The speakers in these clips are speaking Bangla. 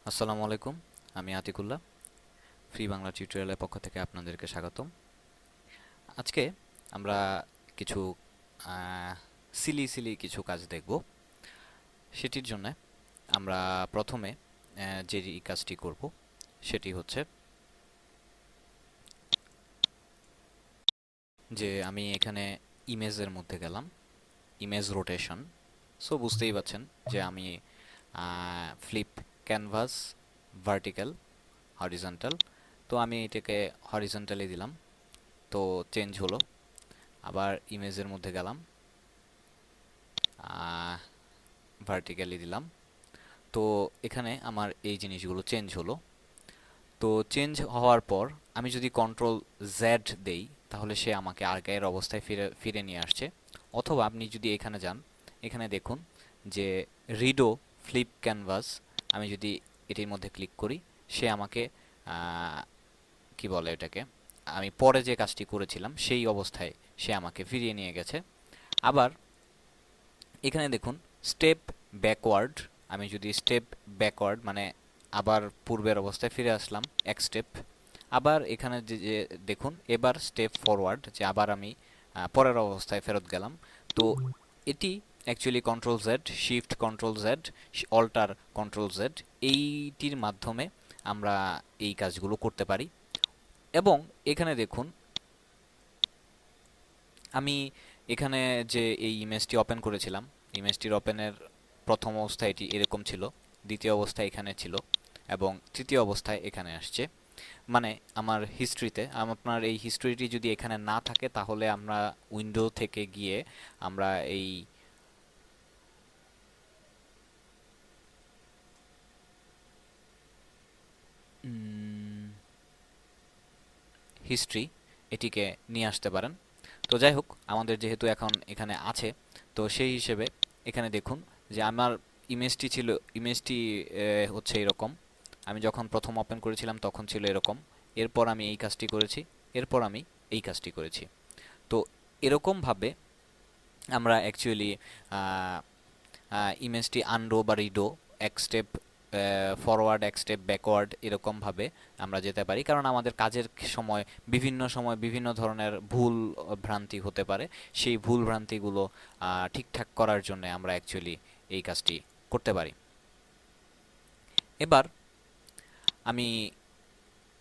আসসালামু আলাইকুম। আমি আতিকুল্লাহ। ফ্রি বাংলা টিউটোরিয়ালের পক্ষ থেকে আপনাদেরকে স্বাগতম। আজকে আমরা কিছু সিলি সিলি কিছু কাজ দেখব। সেটির জন্য আমরা প্রথমে যে কাজটি করব সেটি হচ্ছে যে আমি এখানে ইমেজের মধ্যে গেলাম, ইমেজ রোটেশন। সো বুঝতেই পারছেন যে আমি ফ্লিপ ক্যানভাস, ভার্টিক্যাল, হরিজন্টাল। তো আমি এটাকে হরিজন্টালি দিলাম, তো চেঞ্জ হলো। আবার ইমেজের মধ্যে গেলাম, ভার্টিক্যালি দিলাম, তো এখানে আমার এই জিনিসগুলো চেঞ্জ হলো। তো চেঞ্জ হওয়ার পর আমি যদি কন্ট্রোল জেড দেই তাহলে সে আমাকে আগের অবস্থায় ফিরে ফিরে নিয়ে আসছে। অথবা আপনি যদি এখানে যান, এখানে দেখুন যে রিডো ফ্লিপ ক্যানভাস, আমি যদি এটির মধ্যে ক্লিক করি সে আমাকে কি বলে এটাকে, আমি পরে যে কাজটি করেছিলাম সেই অবস্থায় সে আমাকে ফিরিয়ে নিয়ে গেছে। আবার এখানে দেখুন স্টেপ ব্যাকওয়ার্ড, আমি যদি স্টেপ ব্যাকওয়ার্ড মানে আবার পূর্বের অবস্থায় ফিরে আসলাম এক স্টেপ। আবার এখানে যে দেখুন এবার স্টেপ ফরওয়ার্ড, যে আবার আমি পরের অবস্থায় ফেরত গেলাম। তো এটি actually control Z, shift control Z, alter control Z, এইটির মাধ্যমে আমরা এই কাজগুলো করতে পারি। এবং এখানে দেখুন আমি এখানে যে এই ইমেজটি ওপেন করেছিলাম, ইমেজটির ওপেনের প্রথম অবস্থায় এটি এরকম ছিল, দ্বিতীয় অবস্থায় এখানে ছিল, এবং তৃতীয় অবস্থায় এখানে আসছে। মানে আমার হিস্ট্রিতে, আপনার এই হিস্ট্রিটি যদি এখানে না থাকে তাহলে আমরা উইন্ডো থেকে গিয়ে আমরা এই হিস্ট্রি এটিকে নিয়ে আসতে পারেন। তো যাই হোক, আমাদের যেহেতু এখন এখানে আছে, তো সেই হিসেবে এখানে দেখুন যে আমার ইমেজটি হচ্ছে এরকম। আমি যখন প্রথম ওপেন করেছিলাম তখন ছিল এরকম, এরপর আমি এই কাজটি করেছি, এরপর আমি এই কাজটি করেছি। তো এরকমভাবে আমরা অ্যাকচুয়ালি ইমেজটি আনডো বা রিডো, এক স্টেপ ফরওয়ার্ড এক স্টেপ ব্যাকওয়ার্ড, এরকমভাবে আমরা যেতে পারি। কারণ আমাদের কাজের সময় বিভিন্ন ধরনের ভুল ভ্রান্তি হতে পারে। সেই ভুল ভ্রান্তিগুলো ঠিকঠাক করার জন্য আমরা অ্যাকচুয়ালি এই কাজটি করতে পারি। এবার আমি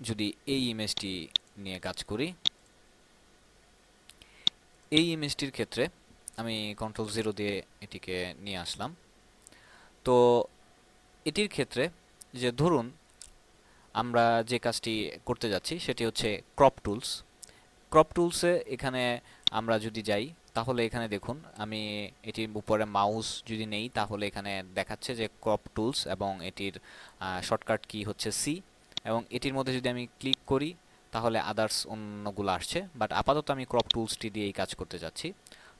যদি এই ইমেজটি নিয়ে কাজ করি, এই ইমেজটির ক্ষেত্রে আমি কন্ট্রোল জিরো দিয়ে এটিকে নিয়ে আসলাম। তো এটির ক্ষেত্রে যে ধরুন আমরা যে কাজটি করতে যাচ্ছি সেটি হচ্ছে ক্রপ টুলস। ক্রপ টুলসে এখানে আমরা যদি যাই তাহলে এখানে দেখুন আমি এটির উপরে মাউস যদি নেই তাহলে এখানে দেখাচ্ছে যে ক্রপ টুলস, এবং এটির শর্টকাট কি হচ্ছে সি। এবং এটির মধ্যে যদি আমি ক্লিক করি তাহলে আদার্স অন্যগুলো আসছে, বাট আপাতত আমি ক্রপ টুলসটি দিয়ে এই কাজ করতে যাচ্ছি।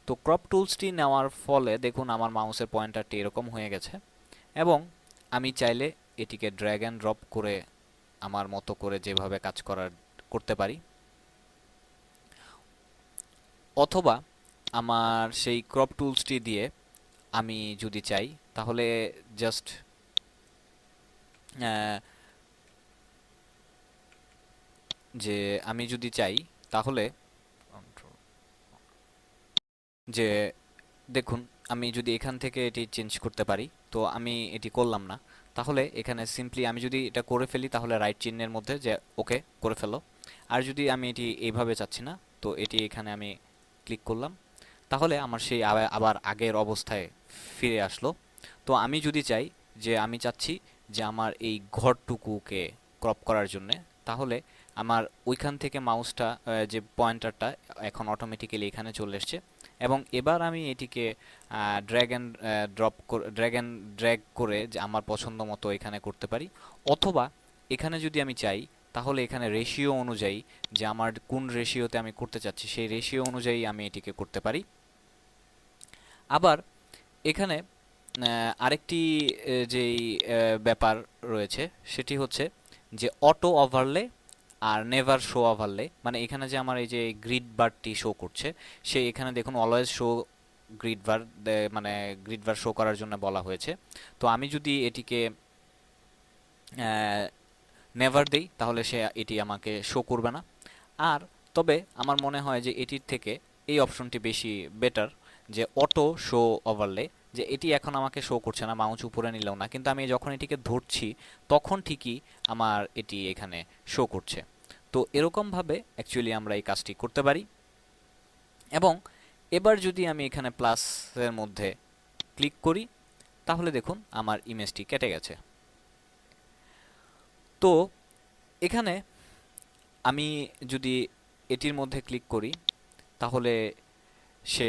তো ক্রপ টুলসটি নেওয়ার ফলে দেখুন আমার মাউসের পয়েন্টারটি এরকম হয়ে গেছে, এবং আমি চাইলে এটিকে ড্র্যাগ অ্যান্ড ড্রপ করে আমার মতো করে যেভাবে কাজ করতে পারি। অথবা আমার সেই ক্রপ টুলসটি দিয়ে আমি যদি চাই তাহলে জাস্ট যে আমি যদি চাই তাহলে যে দেখুন আমি যদি এখান থেকে এটি চেঞ্জ করতে পারি, তো আমি এটি করলাম না। তাহলে এখানে সিম্পলি আমি যদি এটা করে ফেলি তাহলে রাইট চিহ্নের মধ্যে যে ওকে করে ফেলো। আর যদি আমি এটি এইভাবে চাচ্ছি না, তো এটি এখানে আমি ক্লিক করলাম, তাহলে আমার সেই আবার আগের অবস্থায় ফিরে আসলো। তো আমি যদি চাই যে আমি চাচ্ছি যে আমার এই ঘরটুকুকে ক্রপ করার জন্যে, তাহলে আমার ওইখান থেকে মাউসটা যে পয়েন্টারটা এখন অটোমেটিক্যালি এখানে চলে এসছে, এবং এবার আমি এটিকে ড্র্যাগ অ্যান্ড ড্র্যাগ করে যে আমার পছন্দ মতো এখানে করতে পারি। অথবা এখানে যদি আমি চাই তাহলে এখানে রেশিও অনুযায়ী, যে আমার কোন রেশিওতে আমি করতে চাচ্ছি সেই রেশিও অনুযায়ী আমি এটিকে করতে পারি। আবার এখানে আরেকটি যেই ব্যাপার রয়েছে সেটি হচ্ছে যে অটো ওভারলে আর নেভার শো ওভারলে। মানে এখানে যে আমার এই যে গ্রিড বারটি শো করছে, সে এখানে দেখুন অলওয়েজ শো গ্রিড বার, মানে গ্রিড বার শো করার জন্য বলা হয়েছে। তো আমি যদি এটিকে নেভার দেই তাহলে সে এটি আমাকে শো করবে না। আর তবে আমার মনে হয় যে এটির থেকে এই অপশনটি বেশি বেটার, যে অটো শো ওভারলে, যে এটি এখন আমাকে শো করছে না মাউস উপরে নিলেও না, কিন্তু আমি যখন এটিকে ধরছি তখন ঠিকই আমার এটি এখানে শো করছে। তো এরকমভাবে অ্যাকচুয়ালি আমরা এই কাজটি করতে পারি। এবং এবার যদি আমি এখানে প্লাসের মধ্যে ক্লিক করি তাহলে দেখুন আমার ইমেজটি কেটে গেছে। তো এখানে আমি যদি এটির মধ্যে ক্লিক করি তাহলে সে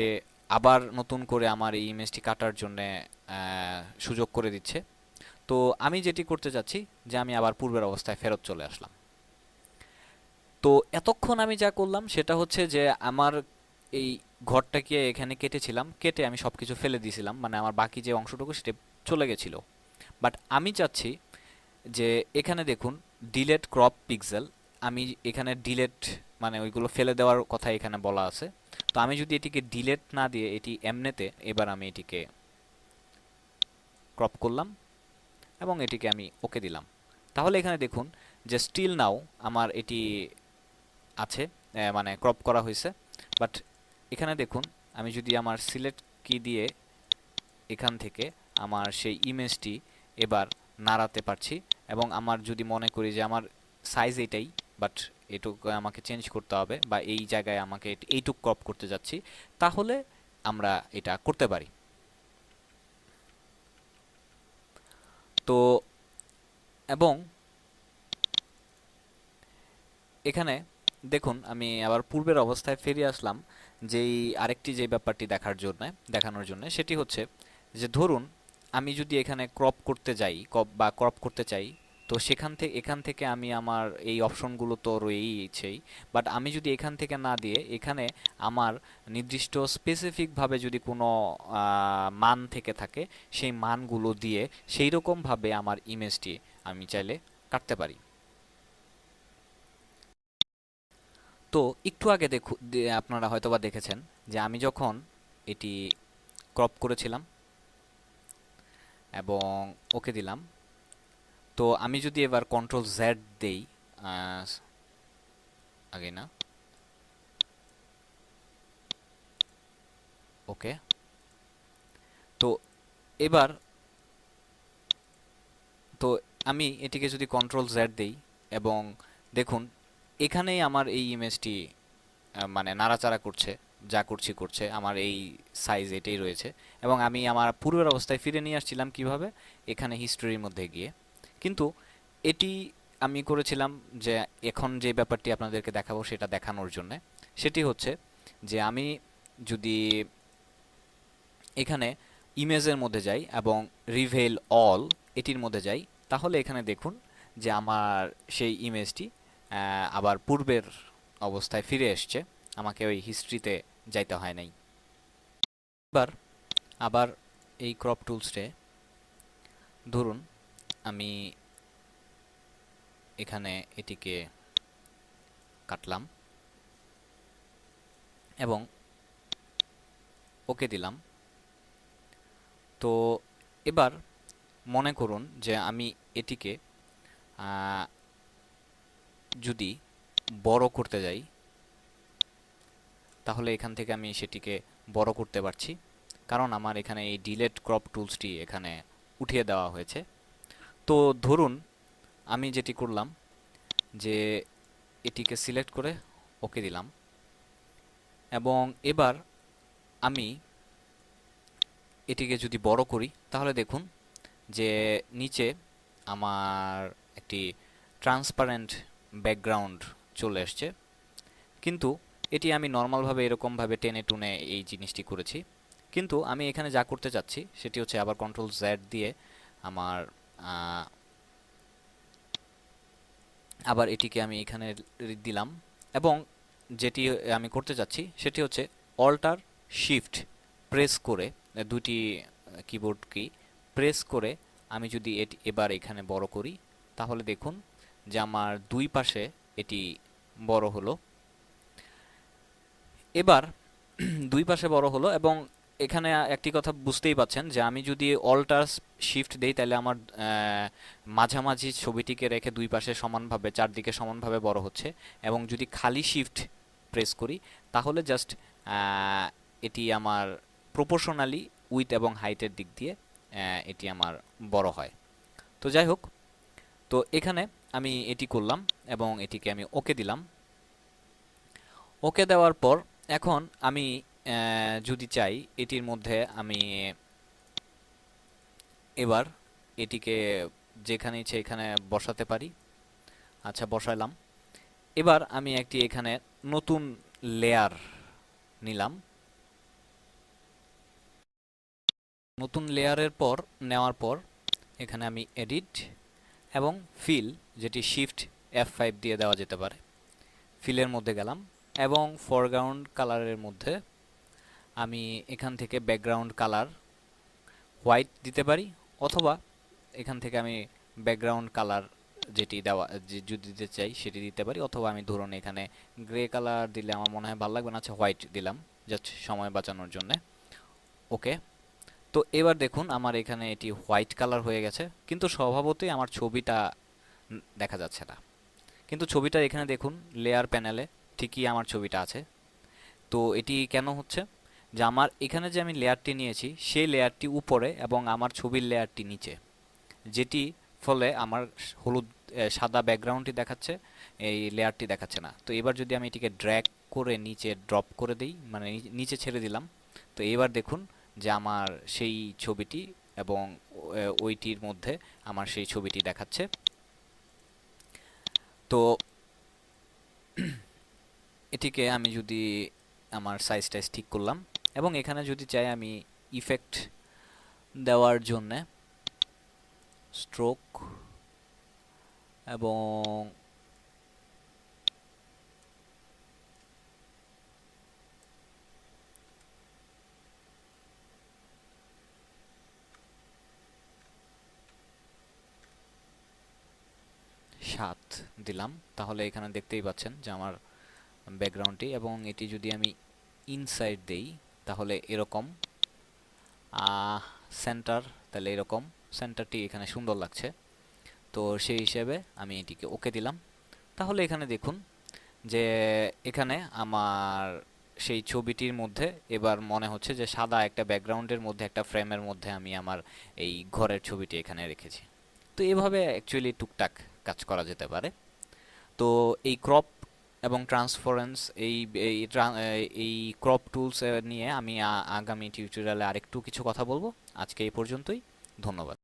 আবার নতুন করে আমার এই ইমেজটি কাটার জন্য সুযোগ করে দিচ্ছে। তো আমি যেটি করতে চাচ্ছি যে আমি আবার পূর্বের অবস্থায় ফেরত চলে আসলাম। তো এতক্ষণ আমি যা করলাম সেটা হচ্ছে যে আমার এই ঘরটাকে এখানে কেটেছিলাম, কেটে আমি সবকিছু ফেলে দিয়েছিলাম, মানে আমার বাকি যে অংশটুকু সেটা চলে গেছিল। বাট আমি চাচ্ছি যে এখানে দেখুন ডিলেট ক্রপ পিক্সেল, আমি এখানে ডিলেট মানে ওইগুলো ফেলে দেওয়ার কথা এখানে বলা আছে। তো আমি যদি এটিকে ডিলেট না দিয়ে এটি এমনেতে এবার আমি এটিকে ক্রপ করলাম এবং এটিকে আমি ওকে দিলাম, তাহলে এখানে দেখুন যে স্টিল নাও আমার এটি আছে, মানে ক্রপ করা হয়েছে। বাট এখানে দেখুন আমি যদি আমার সিলেক্ট কি দিয়ে এখান থেকে আমার সেই ইমেজটি এবার নাড়াতে পারছি, এবং আমার যদি মনে করি যে আমার সাইজ এটাই, বাট এটুকু আমাকে চেঞ্জ করতে হবে বা এই জায়গায় আমাকে এইটুক ক্রপ করতে যাচ্ছি, তাহলে আমরা এটা করতে পারি। তো এবং এখানে দেখুন আমি আবার পূর্বের অবস্থায় ফিরে আসলাম, যেই আরেকটি যে ব্যাপারটি দেখানোর জন্য, সেটি হচ্ছে যে ধরুন আমি যদি এখানে ক্রপ করতে যাই বা ক্রপ করতে চাই, তো এখান থেকে আমি আমার এই অপশনগুলো তো রয়েইছেই, বাট আমি যদি এখান থেকে না দিয়ে এখানে আমার নির্দিষ্ট স্পেসিফিকভাবে যদি কোনো মান থেকে থাকে সেই মানগুলো দিয়ে সেই রকমভাবে আমার ইমেজটি আমি চাইলে কাটতে পারি। তো একটু আগে আপনারা হয়তোবা দেখেছেন যে আমি যখন এটি ক্রপ করেছিলাম এবং ওকে দিলাম, তো আমি যদি এবার কন্ট্রোল জেড দেই, আহ, আগে না, ওকে, তো এবার তো আমি এটিকে যদি কন্ট্রোল জেড দেই এবং দেখুন এখানেই আমার এই ইমেজটি মানে নাড়াচাড়া করছে, যা করছি করছে, আমার এই সাইজ এটাই রয়েছে। এবং আমি আমার পূর্বের অবস্থায় ফিরে নিয়ে আসছিলাম কিভাবে, এখানে হিস্টোরির মধ্যে গিয়ে। কিন্তু এটি আমি করেছিলাম যে এখন যে ব্যাপারটি আপনাদেরকে দেখাবো সেটা দেখানোর জন্য, সেটি হচ্ছে যে আমি যদি এখানে ইমেজের মধ্যে যাই এবং রিভেল অল এটির মধ্যে যাই, তাহলে এখানে দেখুন যে আমার সেই ইমেজটি আবার পূর্বের অবস্থায় ফিরে এসছে, আমাকে ওই হিস্ট্রিতে যাইতে হয় নাই। এবার আবার এই ক্রপ টুলসে ধরুন আমি এখানে এটিকে কাটলাম এবং ওকে দিলাম। তো এবার মনে করুন যে আমি এটিকে যদি বড় করতে যাই তাহলে এখান থেকে আমি সেটিকে বড় করতে পারছি, কারণ আমার এখানে এই ডিলেট ক্রপ টুলসটি এখানে উঠিয়ে দেওয়া হয়েছে। তো ধরুন আমি যেটি করলাম যে এটিকে সিলেক্ট করে ওকে দিলাম এবং এবার আমি এটিকে যদি বড় করি তাহলে দেখুন যে নিচে আমার একটি ট্রান্সপারেন্ট ব্যাকগ্রাউন্ড চলে আসছে, কিন্তু এটি আমি নর্মালভাবে এরকমভাবে টেনে টুনে এই জিনিসটি করেছি। কিন্তু আমি এখানে যা করতে চাচ্ছি সেটি হচ্ছে আবার কন্ট্রোল জেড দিয়ে আমার আবার এটিকে আমি এখানে দিলাম এবং যেটি আমি করতে চাচ্ছি সেটি হচ্ছে অল্টার শিফট প্রেস করে, দুটি কিবোর্ড কি প্রেস করে আমি যদি এটি এবার এখানে বড় করি তাহলে দেখুন যে আমার দুই পাশে এটি বড় হলো। এবার দুই পাশে বড় হলো এবং এখানে একটি কথা বুঝতেই পাচ্ছেন যে আমি যদি অল্টার শিফট দেই তাহলে আমার মাঝামাঝি ছবিটিকে রেখে দুই পাশে সমানভাবে চারদিকে সমানভাবে বড় হচ্ছে, এবং যদি খালি শিফট প্রেস করি তাহলে জাস্ট এটি আমার প্রপোর্শনালি উইথ এবং হাইটের দিক দিয়ে এটি আমার বড় হয়। তো যাই হোক, তো এখানে আমি এটি করলাম এবং এটিকে আমি ওকে দিলাম। ওকে দেওয়ার পর এখন আমি যদি চাই এটির মধ্যে আমি এবার এটিকে যেখানে ইচ্ছে এখানে বসাতে পারি। আচ্ছা, বসাইলাম। এবার আমি একটি এখানে নতুন লেয়ার নিলাম। নতুন লেয়ারের পর নেওয়ার পর এখানে আমি এডিট এবং ফিল, যেটি শিফট F5 দিয়ে দেওয়া যেতে পারে, ফিলের মধ্যে গেলাম এবং ফরগ্রাউন্ড কালারের মধ্যে আমি এখান থেকে ব্যাকগ্রাউন্ড কালার হোয়াইট দিতে পারি, অথবা এখান থেকে আমি ব্যাকগ্রাউন্ড কালার যেটি দেওয়া যদি দিতে চাই সেটি দিতে পারি, অথবা আমি ধরুন এখানে গ্রে কালার দিলে আমার মনে হয় ভালো লাগবে না, আচ্ছা হোয়াইট দিলাম জাস্ট সময় বাঁচানোর জন্য। ওকে। তো এবার দেখুন আমার এখানে এটি হোয়াইট কালার হয়ে গেছে, কিন্তু স্বভাবতই আমার ছবিটা দেখা যাচ্ছে না। কিন্তু ছবিটা এখানে দেখুন লেয়ার প্যানেলে ঠিকই আমার ছবিটা আছে। তো এটি কেন হচ্ছে, যে আমার এখানে যে আমি লেয়ারটি নিয়েছি সেই লেয়ারটি উপরে এবং আমার ছবির লেয়ারটি নিচে, যেটি ফলে আমার হলুদ সাদা ব্যাকগ্রাউন্ডটি দেখাচ্ছে, এই লেয়ারটি দেখাচ্ছে না। তো এবার যদি আমি এটিকে ড্র্যাগ করে নিচে ড্রপ করে দিই, মানে নিচে ছেড়ে দিলাম, তো এবার দেখুন যে আমার সেই ছবিটি এবং ওইটির মধ্যে আমার সেই ছবিটি দেখাচ্ছে। তো এটিকে আমি যদি আমার সাইজ টাইজ ঠিক করলাম, এবং এখানে যদি চাই আমি ইফেক্ট দেওয়ার জন্যে স্ট্রোক এবং সাত দিলাম, তাহলে এখানে দেখতেই পাচ্ছেন যে আমার ব্যাকগ্রাউন্ডটি, এবং এটি যদি আমি ইনসাইড দেই তাহলে এরকম সেন্টার, তাহলে এরকম সেন্টারটি এখানে সুন্দর লাগছে। তো সেই হিসেবে আমি এটিকে ওকে দিলাম। তাহলে এখানে দেখুন যে এখানে আমার সেই ছবিটির মধ্যে এবার মনে হচ্ছে যে সাদা একটা ব্যাকগ্রাউন্ডের মধ্যে একটা ফ্রেমের মধ্যে আমি আমার এই ঘরের ছবিটি এখানে রেখেছি। তো এভাবে অ্যাকচুয়ালি টুকটাক কাজ করা যেতে পারে। তো এই ক্রপ এবং ট্রান্সফারেন্স এই এই এই ক্রপ টুলস নিয়ে আমি আগামী টিউটোরিয়ালে আরেকটু কিছু কথা বলবো। আজকে এই পর্যন্তই। ধন্যবাদ।